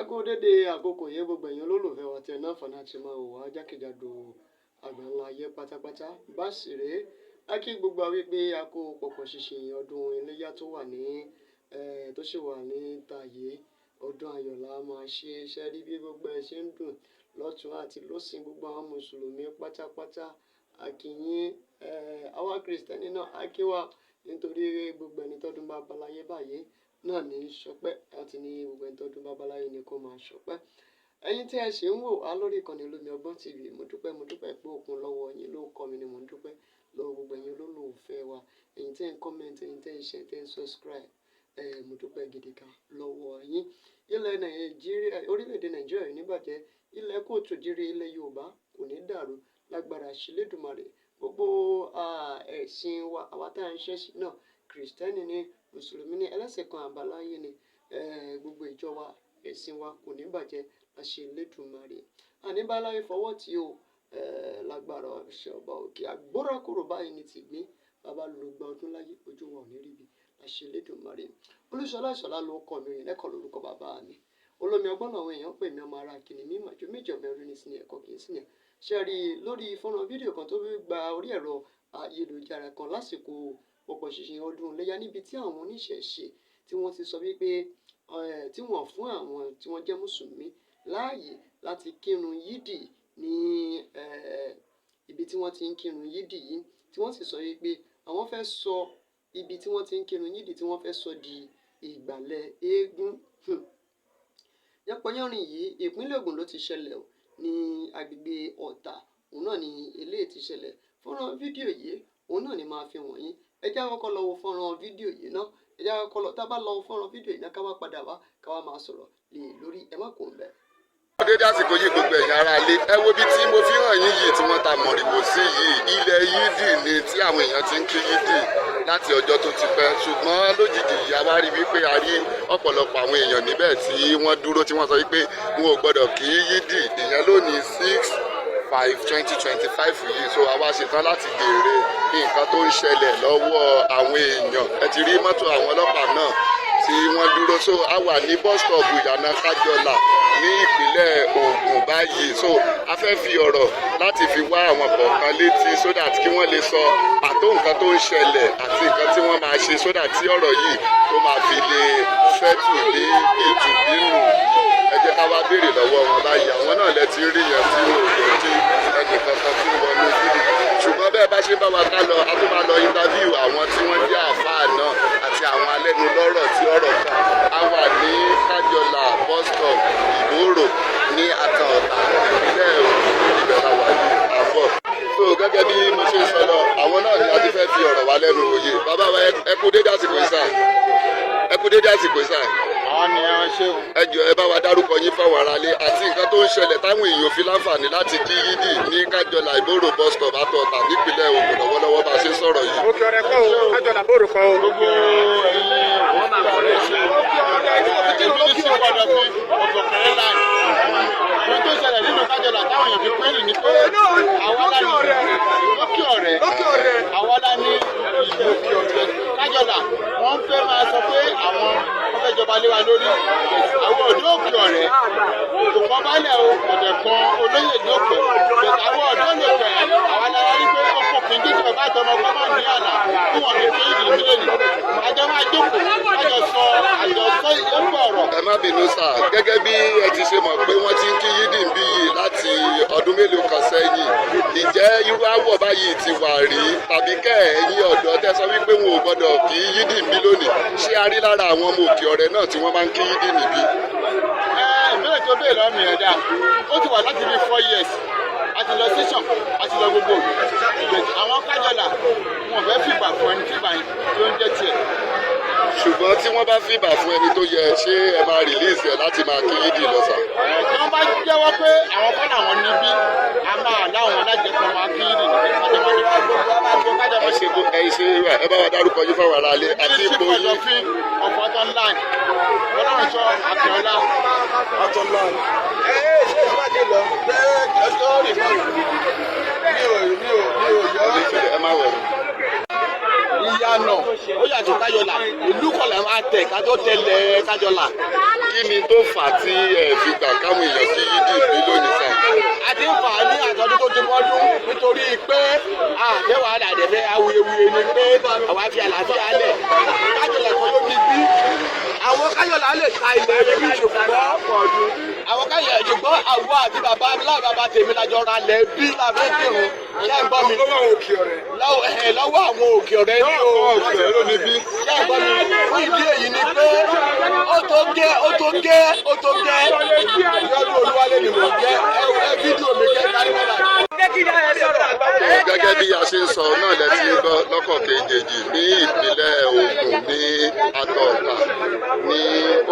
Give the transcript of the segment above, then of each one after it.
kú dédé àkókò yẹn gbogbo ẹ̀yin olólùfẹ́ wa tí ẹ náà fọ̀nà àti máa wò wá jákèjádò àgbáńlá ayé pátápátá bá sì rèé á kí gbogbo wa wípé a kó pọ̀pọ̀ ṣìnṣìn ọdún iléyá tó ṣì wà ní tàyé ọdún ayọ̀ la máa ṣe iṣẹ́ rí bí gbogbo ẹ̀ ṣe ń dùn lọ́tún àti lósìn gbogbo àwọn mùsùlùmí pátápátá a kí yín àwa kìrìsìtẹ́nì náà á kí wa nítorí gbogbo ẹni tọ́dún bá balayé báyìí náà ní ṣọpẹ́ àti ní gbogbo ẹni tọ́dún bá balayé ni kó máa ṣọpẹ́. ẹ̀yin tí ẹ ṣe ń wò wá lórí ìkànnì Olómi Ọgbọ́n TV mo dúpẹ́ pé òkun lọ́wọ́ yín ló kọ́ mi ni mo dúpẹ́ lọ́wọ́ gbogbo ẹ̀yin olólùfẹ́ wa ẹ̀yin tí ẹ ń comment ẹ̀yin tí ẹ ń share tí ẹ ń subscribe mo dúpẹ́ gidi kan lọ́wọ́ yín. ilẹ̀ Nàìjíríà orílẹ̀-èdè Nàìjíríà yìí níbàjẹ́ ilẹ̀ kóòtù jíire ilẹ̀ Yorùbá kò ní dàrú lágbára Ṣẹlẹ́dùmarè gbogbo ẹ̀sìn wa àwa tá à ń ṣẹ̀sìn náà kìrìsìtẹ́nì ni mùsùlùmí ni ẹlẹ́sìn kan àbáláyé ni gbogbo ìjọ wa ẹ̀sìn wa kò ní bàjẹ́ Ṣẹlẹ́dùmarè àníbáláyé fọwọ́ tí o lágbára ọba òkè àgbórakòrò báyìí ní ti gbé bàbá lùgbà ọdún láyé ojú wa ò ní ríbi Ṣẹlẹ́dùmarè. Olúṣọlá Ìṣọ̀lá ló kọ mi rìn lẹ́kọ̀ọ́ lórúkọ bàbá mi Olómi Ọgbọ́n làwọn èèyàn pè mí ọmọ ara kìnìún mímọ̀ ju méjì ọmọ ẹrú ní sinmi ẹ̀kọ́ kì í sìn yẹn ṣe rí i lórí fọ́nrán fídíò kan tó gba orí ẹ̀rọ ayélujára kan lásìkò pọ̀pọ̀ ṣìnṣìn ọdún iléyá níbi tí àwọn oníṣẹ̀ṣe tí wọ́n ti sọ wípé tí wọ́n fún àwọn tí wọ́n jẹ́ mùsùlùmí láàyè láti kírun yídì ní ibi tí wọ́n ti ń kírun yídì yìí tí wọ́n sì sọ wípé àwọn fẹ́ sọ ibi tí wọ́n ti ń kírun yídì tí wọ́n fẹ́ sọ di ìgbàlẹ̀ eégún. yánpọnyánrin yìí ìpínlẹ̀ Ògùn ló ti ṣẹlẹ̀ ní agbègbè Ọ̀tà òun náà ni eléyìí ti ṣẹlẹ̀ fọ́nrán fídíò yìí òun náà ni máa fi wọ̀nyí ẹ já kọ́kọ́ lọ wo fọ́nrán fídíò yìí náà ẹ já kọ́kọ́ lọ tá a bá lọ wo fọ́nrán fídíò yìí náà ká wá padà wá ká wá máa sọ̀rọ̀ lè lórí ẹ má kó ń bẹ̀. dédé àsìkò yìí gbogbo ẹ̀yin ará ilé ẹ wo ibi tí mo fi hàn yín yìí tí wọ́n ta mọ̀rìwò sí yìí ilẹ̀ yídì ni tí àwọn èèyàn ti ń kí yídì láti ọjọ́ tó ti pẹ́ ṣùgbọ́n lójijì yìí a bá rí wípé a rí ọ̀pọ̀lọpọ̀ àwọn èèyàn níbẹ̀ tí wọ́n dúró tí wọ́n sọ wípé wọn ò gbọ́dọ̀ kí yídì ìyẹn lónìí 6/5/2025 yìí so àwa ṣetán láti béèrè nǹkan tó ń ṣẹlẹ̀ lọ́wọ́ àwọn èèyàn ẹ ti rí mọ́tò àwọn ọlọ́pàá náà tí wọ́n dúró so a wà ní bus stop ìyànà kájọlà ní ìpínlẹ̀ Ògùn báyìí so a fẹ́ fi ọ̀rọ̀ láti fi wá àwọn kọ̀ọ̀kan létí so that kí wọ́n lè sọ pàtó nǹkan tó ń ṣẹlẹ̀ àti nǹkan tí wọ́n máa ṣe so that tí ọ̀rọ̀ yìí tó máa fi lè fẹ́tù ní ìtùbínú ẹ jẹ́ ká wá béèrè lọ́wọ́ wọn báyìí àwọn náà lẹ ti rí yẹn tí wọn ò lè di ẹnì kankan tí wọn ní ojú ṣùgbọ́n bẹ́ẹ̀ bá ṣe bá wa ká lọ a tún máa lọ interview àwọn tí wọ́n jẹ́ àfáà náà àti àwọn alẹ́nulọ́rọ̀ tí ọ̀rọ̀ kàn á wà ní kájọlà bus stop ìgbòòrò ní Àtàọ̀tà ìpínlẹ̀ Ògùn ibẹ̀ la wà ní àbọ̀. so gẹ́gẹ́ bí mo ṣe sọ lọ àwọn náà ni a ti fẹ́ fi ọ̀rọ̀ wa lẹ́nu òye bàbá wa ẹ kú dédé àsìkò yìí sáà ẹ kú dédé àsìkò yìí sáà. àwọn ni ẹ ṣe o. ẹ jọ̀ọ́ ẹ bá wa dárúkọ yín fáwọn aráalé àti nǹkan tó ń ṣẹlẹ̀ táwọn èèyàn fi láǹfààní láti kí yídì ní kájọlà ìgbòòrò bus stop Àtàọ̀tà nípínlẹ̀ Ògùn lọ́wọ́lọ́wọ́ bá a ṣe sọ̀rọ̀ yìí. òkè ọ̀rẹ́ kọ́ o kájọlà bóòrò kọ́ o. gbogbo ẹ̀yin wọn máa wọlé ṣe ohun tó ṣẹlẹ̀ nínú kájọlà táwọn èèyàn fi pé ní pé àwọn lá ní lókè ọ̀rẹ́ àwọn lá ní ìlú òkè ọ̀rẹ́ kájọlà wọ́n fẹ́ máa sọ pé àwọn fẹ́ jọba lé wa lórí àwọn ọ̀dọ́ òkè ọ̀rẹ́ kò kọ́ bálẹ̀ o ọ̀dẹ̀ kan olóyè ní òkè àwọn ọ̀dọ́ òkè àwọn alára rí pé ọkọ̀ kì í dé tí bàbá àtọmọ kọ́ máa ní àlà tí wọ́n lè fi ìdí mílíọ̀nù àjọ máa jókòó àjọsọ ìyẹ́pọ̀ ọ̀rọ̀. ẹ má bínú sá gẹ́gẹ́ bí ẹ ti ṣe mọ̀ pé wọ́n ti ń kí yídì ń bí yìí láti ọdún mélòó kan sẹ́yìn ìjẹ́ irú àwọ̀ báyìí ti wà rí tàbí kẹ́ ẹ̀yin ọ̀dọ́ tẹ́ sọ wípé wọn ò gbọ́dọ̀ kí yídì ń bí lónìí ṣé a rí lára àwọn ọmọ òkè ọ̀rẹ́ náà tí wọ́n máa ń kí yídì níbí. ìbéèrè tó béèrè lọ́mọ yẹn dáa ó ti wà láti bí 4 years a ti lọ station a ti lọ gbogbo àwọn kájọlà wọn fẹ́ fìgbà fún ẹni fìgbà yẹn tó ń jẹ́ tiẹ̀. ṣùgbọ́n tí wọ́n bá fìbà fún ẹni tó yẹ ṣé ẹ máa rìlíìsì ẹ láti máa kí yídì lọ sà. tí wọ́n bá jẹ́wọ́ pé àwọn kọ́ làwọn níbí a máa láwọn alájẹpọ̀ máa kí yídì níbí kájọ máa ṣe gbogbo. ẹ ṣe ẹ bá wa dárúkọ yín fáwọn aráalé àti ipò yín. ọ̀pọ̀ tó ń láì ọlọ́run sọ àkẹ́ọ́lá ọ̀tọ̀ lọ. ṣé ìwádìí lọ bẹ́ẹ̀ ẹjọ́ ìfọ̀ mi ò yọ ẹ má wọ̀ ìyànà ó yàtọ̀ kájọlà ìlú kọlà máa tẹ̀ kájọ tẹ̀lé kájọlà. kí ni tó fà á tí ẹ fi gbà káwọn èèyàn kí yídì bí lónìí sà? a ti ń fà á ní àtọ́dún tó ti mọ́dún nítorí pé àfẹ́wà àdàdẹ́fẹ́ awuyewuye ni pé àwa fi àlàáfíà lẹ̀ kájọlá kan ló ní bí àwọn kájọlá lè ta ilẹ̀ bí ṣùgbọ́n àwọn kájọlá ṣùgbọ́n àwa àti bàbá bàbá tèmi lájọ ra lẹ̀ bí làbẹ́ kírun ṣé ń gbọ́ mi lọ́wọ́ àwọn òkè ọ̀rẹ́ ní o ṣé ń gbọ́ mi fún ìdí èyí ni pé ó tó gẹ́ yọdún olúwalé ni mò ń jẹ́ ẹ fídíò mi kẹ́ kárí mọ́ra. Gẹ́gẹ́ bí a ṣe ń sọ náà lẹ ti gbọ́ lọ́kọ̀ kejì ní ìpínlẹ̀ Ògùn ní Àtọ̀ọ̀tà ní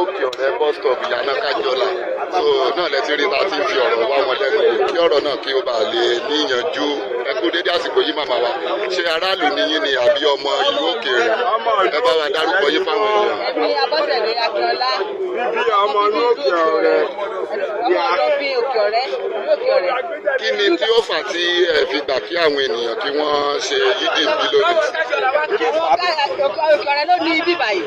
Òkè Ọ̀rẹ́ bus stop Ìyànà Kájọlà so náà lẹ ti rí bá ti fi ọ̀rọ̀ wá wọn lẹ́nu wò kí ọ̀rọ̀ náà kí ó bàa lè níyànjú. Ẹ kú dédé àsìkò yìí màmá wa ṣé aráàlú ni yín ni àbí ọmọ ìlú òkèèrè ẹ bá wa dárúkọ yín fáwọn èèyàn. Èmi Abọ́sẹ̀dé Akínọlá. bíbí ọmọ ní Òkè Ọ̀rẹ́. Ọmọ tó bí Òkè Ọ̀rẹ́ ní Òkè Ọ̀rẹ́. Kí ni tí ó fà tí ẹ fi gbà kí àwọn ènìyàn kí wọ́n ṣe yídì bí lónìí? Òkè Ọ̀rẹ́ ló ní ibí báyìí.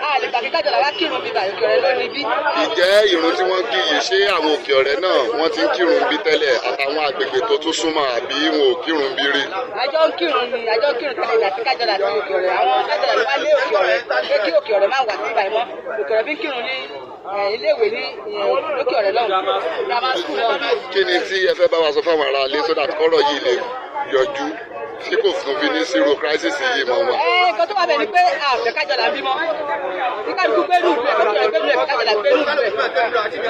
A lè gbà kí Kájọlà wá kírun bí báyìí. Òkè Ọ̀rẹ́ ló ní ibí. Ìjẹ́ ìrun tí wọ́n kí yìí ṣé àwọn Òkè Ọ̀rẹ́ náà wọ́n ti ń kírun bí tẹ́lẹ̀ àtàwọn àgbègbè tó tún súnmọ́ àbí wọn ò kírun bí rí? Àjọ ń kírun tẹ́lẹ̀ àti Kájọlà àti Òkè Ọ̀rẹ́. Àwọn Kájọlà ló wá lé Òkè Ọ̀rẹ́ pé kí Òkè Ọ̀rẹ́ má wà sí ibàyìí mọ́. Òkè Ọ̀rẹ́ fi ń kírun ní iléèwé ní lókè Ọ̀rẹ́ lọ́hùn. Grammar school lọ́hùn. Kí ni tí ẹ fẹ́ bá wa sọ fáwọn ará ilé sódà kọ́rọ̀ yìí lè yọjú tí kò fún fi ní zero crisis yìí mọ́ wọn? Nǹkan tó wà bẹ̀ ni pé àfẹ́ Kájọlà bímọ. Kíkàdùkú gbẹ́rù ìlú ẹ̀ Òkè Ọ̀rẹ́ gbẹ́rù ẹ̀ Kájọlà gbẹ́rù ìlú ẹ̀.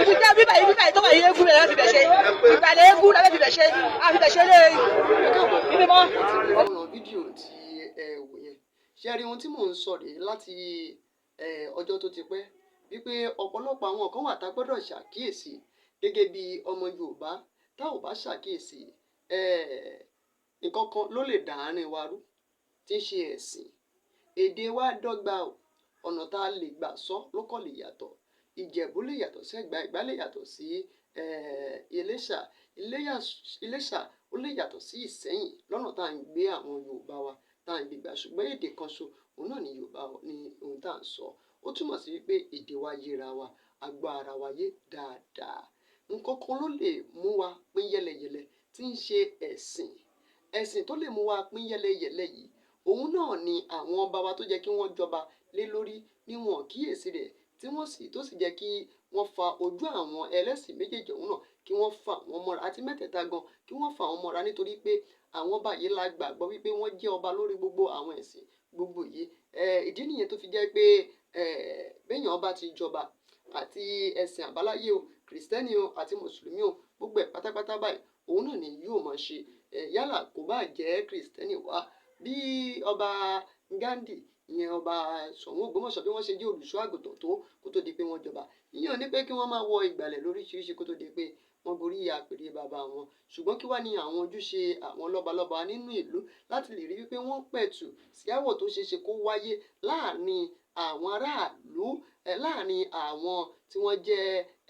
Ibi tí bíbáyìí tó wà yí eégún rẹ̀ láti bẹ̀ ṣe. Ìgbàlẹ̀ eégún láti fi bẹ̀ ṣe. Àfi bẹ̀ ṣe lé ibi mọ́. ọ̀nà fídíò tí ẹ wò yẹn ṣe rí ohun tí mò ń sọ rèé láti ọjọ́ tó ti pẹ́ wípé ọ̀pọ̀lọpọ̀ àwọn kan wà tá a gbọ́dọ̀ ṣàkíyèsí gẹ́gẹ́ bí ọmọ Yorùbá tá ò bá ṣàkíyèsí nǹkan kan ló lè dà àárín wa rú tí ń ṣe ẹ̀sìn èdè wa dọ́gba o ọ̀nà tá a lè gbà sọ ló kọ́ lè yàtọ̀ Ìjẹ̀bú lè yàtọ̀ sí Ẹ̀gbá Ẹ̀gbá lè yàtọ̀ sí Iléṣà ó lè yàtọ̀ sí Ìsẹ́yìn lọ́nà tá à ń gbé àwọn Yorùbá wa tá à ń gbégbá ṣùgbọ́n èdè kan ṣo òun náà ni Yorùbá ní ohun tá à ń sọ ó túmọ̀ sí wípé èdè wa yéra wa a gbọ́ ara wa yé dáadáa nǹkan kan ló lè mú wa pín yẹlẹyẹlẹ tí ń ṣe ẹ̀sìn tó lè mú wa pín yẹlẹyẹlẹ yìí òun náà ni àwọn ọba wa tó jẹ́ kí wọ́n jọba lé lórí níwọ̀n kíyèsí rẹ̀ tí wọ́n sì tó sì jẹ́ kí wọ́n fa ojú àwọn ẹlẹ́sìn méjèèjì ọ̀hún náà kí wọ́n fa àwọn mọ́ra àti mẹ́tẹ̀ẹ̀ta gan kí wọ́n fa àwọn mọ́ra nítorí pé àwọn ọba yìí la gbàgbọ́ wípé wọ́n jẹ́ ọba lórí gbogbo àwọn ẹ̀sìn gbogbo yìí ìdí nìyẹn tó fi jẹ́ pé béèyàn ọba ti jọba àti ẹ̀sìn àbáláyé o kìrìsìtẹ́nì o àti mùsùlùmí o gbogbo ẹ̀ pátápátá báyìí òun náà ni yóò máa ṣe yálà kò bá jẹ́ kìrìsìtẹ́nì wá bí ọba Ghandi ìyẹn ọba Ṣọ̀ún Ògbómọ̀ṣọ́ bí wọ́n ṣe jẹ́ olùṣọ́ àgùntàn tó kó tó di pé wọ́n jọba ìyẹn ò ní pé kí wọ́n máa wọ ìgbàlẹ̀ lóríṣiríṣi kó tó di pé wọ́n gorí àpèrè bàbá wọn ṣùgbọ́n kí wá ní àwọn ojúṣe àwọn lọ́balọ́ba nínú ìlú láti lè rí wípé wọ́n pẹ̀tù sí àwọ̀ tó ṣeéṣe kó wáyé láàrin àwọn aráàlú láàrin àwọn tí wọ́n jẹ́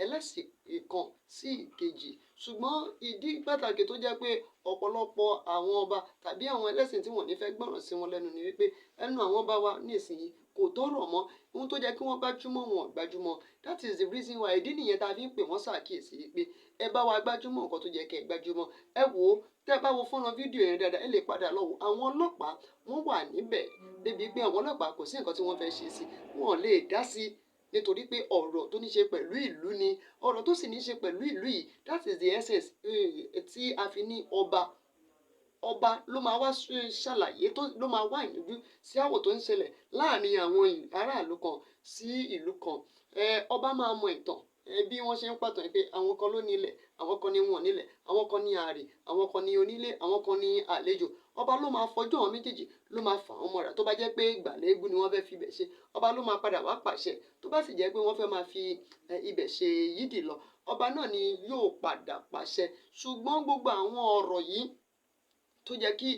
ẹlẹ́sìn kan sí ìkejì ṣùgbọ́n ìdí pàtàkì tó jẹ́ pé ọ̀pọ̀lọpọ̀ àwọn ọba tàbí àwọn ẹlẹ́sìn tí wọ́n ní fẹ́ gbọ́ràn sí wọn lẹ́nu ni wípé ẹnu àwọn ọba wa nísìnyí kò tọ́rọ̀ mọ́ ohun tó jẹ́ kí wọ́n gbájúmọ̀ wọn gbájúmọ̀ that is the reason why ìdí nìyẹn tá a fi ń pè wọ́n ṣàkíyèsí pé ẹ bá wa gbájúmọ̀ nǹkan tó jẹ́ kẹ́ ẹ gbájúmọ̀ ẹ wò ó tẹ́ bá wo fọ́nrán fídíò yẹn dáadáa ẹ lè padà lọ wò àwọn ọlọ́pàá wọ́n wà níbẹ̀ débi pé àwọn ọlọ́pàá kò sí nǹkan tí wọ́n fẹ́ ṣe sí wọn lè dá sí nítorí pé ọ̀rọ̀ tó ní ṣe pẹ̀lú ìlú ni ọ̀rọ̀ tó sì ní ṣe pẹ̀lú ìlú yìí that is the essence tí a fi ní ọba ló máa wá ṣàlàyé ló máa wá ìyanjú sí àwọ̀ tó ń ṣẹlẹ̀ láàrin àwọn aráàlú kan sí ìlú kan ọba máa mọ ìtàn bí wọ́n ṣe ń pàtàn pé àwọn kan ló ní ilẹ̀ àwọn kan ní wọn nílẹ̀ àwọn kan ní ààrẹ àwọn kan ní onílé àwọn kan ní àlejò ọba ló máa fọjọ́ àwọn méjèèjì ló máa fà wọ́n mọ́ra tó bá jẹ́ pé ìgbàlẹ̀ eégún ni wọ́n fẹ́ fi ibẹ̀ ṣe ọba ló máa padà wá pàṣẹ tó bá sì jẹ́ pé wọ́n fẹ́ máa fi ibẹ̀ ṣe yídì lọ ọba náà ni yóò padà pàṣẹ ṣùgbọ́n gbogbo àwọn ọ̀rọ̀ yìí tó jẹ́ kí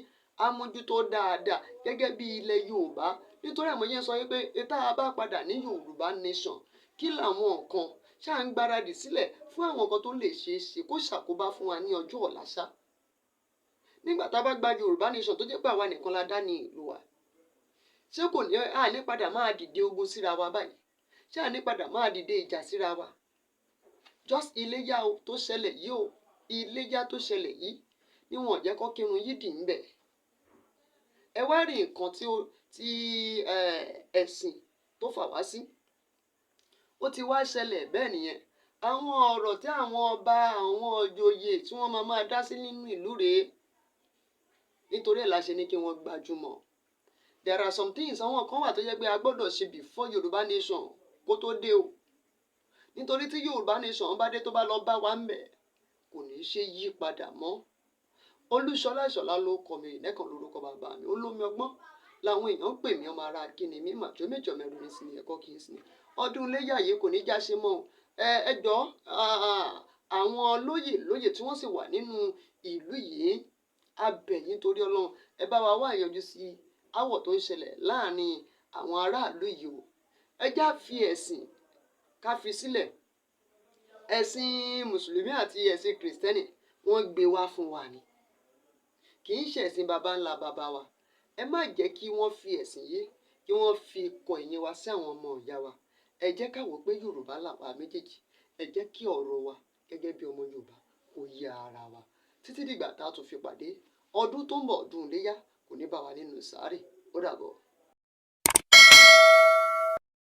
a mójútó dáadáa gẹ́gẹ́ bí ilẹ̀ Yorùbá nítorí àmọ́ yẹn sọ wípé tá a bá padà ní Yorùbá nation kí làwọn nǹkan ṣáà ń gbáradì sílẹ̀ fún àwọn nǹkan tó lè ṣeé ṣe kó ṣàkóbá fún wa ní ọjọ́ ọ̀la ṣá nígbà tá a bá gba Yorùbá nation tó jẹ́ pé àwa nìkan la dá ní ìlú wa ṣé kò ní padà máa dìde ogun síra wa báyìí ṣáà ní padà máa dìde ìjà síra wa just iléyá o tó ṣẹlẹ̀ yìí o iléyá tó ṣẹlẹ̀ yìí ni wọn ò jẹ́ kó kírun yídì ń bẹ̀. Ẹ wá rí nǹkan tí ẹ̀sìn tó fà wá sí ó ti wá ṣẹlẹ̀ bẹ́ẹ̀ nìyẹn. Àwọn ọ̀rọ̀ tí àwọn ọba àwọn òjòyè tí wọ́n máa dá sí nínú ìlú rèé nítorí ẹ̀ la ṣe ní kí wọ́n gbajúmọ̀. There are some things àwọn kan wà tó jẹ́ pé a gbọ́dọ̀ ṣe before Yorùbá nation kó tó dé o nítorí tí Yorùbá nation bá dé tó bá lọ bá wa ń bẹ̀ kò ní ṣe yí padà mọ́. Olúṣọlá Ìṣọ̀lá ló kọ mi ìnẹ́kan lórúkọ bàbá mi olómi ọgbọ́n làwọn èèyàn ń pè mí ọmọ ara kíni mi màjọ méjọ mẹ́rin ní sinmi ẹ̀kọ́ kì í sinmi ọdún iléyá yìí kò ní já ṣe mọ́ ẹ jọ àwọn lóyè tí wọ́n sì wà nínú ìlú yìí abẹ̀yìn torí Ọlọ́run ẹ bá wa wá ìyọjú sí áwọ̀ tó ń ṣẹlẹ̀ láàrin àwọn aráàlú yìí o ẹ já fi ẹ̀sìn ká fi sílẹ̀ ẹ̀sìn mùsùlùmí àti ẹ̀sìn kìrìsìtẹ́nì wọ́n gbé wá fún wa ni kì í ṣe ẹ̀sìn baba ńlá baba wa ẹ má jẹ́ kí wọ́n fi ẹ̀sìn yìí kí wọ́n fi kọ ẹ̀yìn wa sí àwọn ọmọ ìyá wa ẹ jẹ́ ká wò pé Yorùbá làwa méjèèjì ẹ jẹ́ kí ọ̀rọ̀ wa gẹ́gẹ́ bí ọmọ Yorùbá kó yé ara wa títí dìgbà tá a tún fi pàdé ọdún tó ń bọ̀ ọdún iléyá kò ní bá wa nínú sàárè ó dàbọ̀.